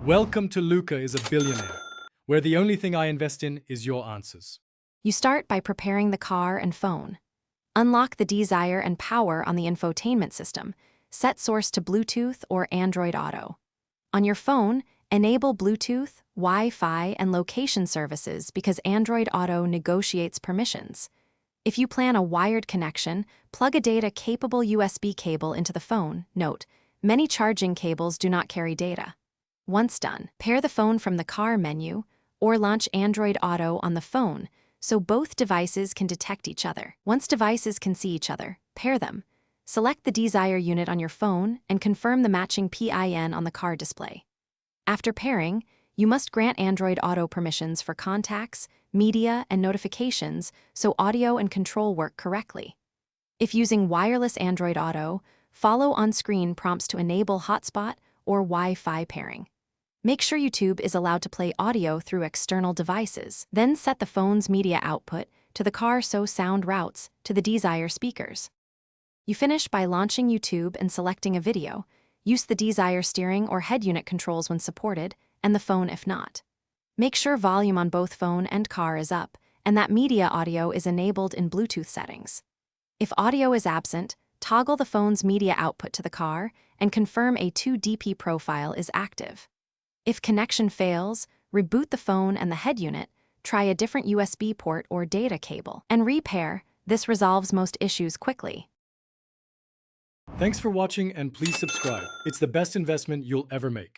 Welcome to Luca is a Billionaire, where the only thing I invest in is your answers. You start by preparing the car and phone. Unlock the Dzire and power on the infotainment system. Set source to Bluetooth or Android Auto. On your phone, enable Bluetooth, Wi-Fi, and location services because Android Auto negotiates permissions. If you plan a wired connection, plug a data-capable USB cable into the phone. Note, many charging cables do not carry data. Once done, pair the phone from the car menu or launch Android Auto on the phone so both devices can detect each other. Once devices can see each other, pair them. Select the Dzire unit on your phone and confirm the matching PIN on the car display. After pairing, you must grant Android Auto permissions for contacts, media, and notifications so audio and control work correctly. If using wireless Android Auto, follow on-screen prompts to enable hotspot or Wi-Fi pairing. Make sure YouTube is allowed to play audio through external devices. Then set the phone's media output to the car so sound routes to the Dzire speakers. You finish by launching YouTube and selecting a video. Use the Dzire steering or head unit controls when supported, and the phone if not. Make sure volume on both phone and car is up, and that media audio is enabled in Bluetooth settings. If audio is absent, toggle the phone's media output to the car and confirm a 2DP profile is active. If connection fails, reboot the phone and the head unit, try a different USB port or data cable, and repair. This resolves most issues quickly. Thanks for watching and please subscribe. It's the best investment you'll ever make.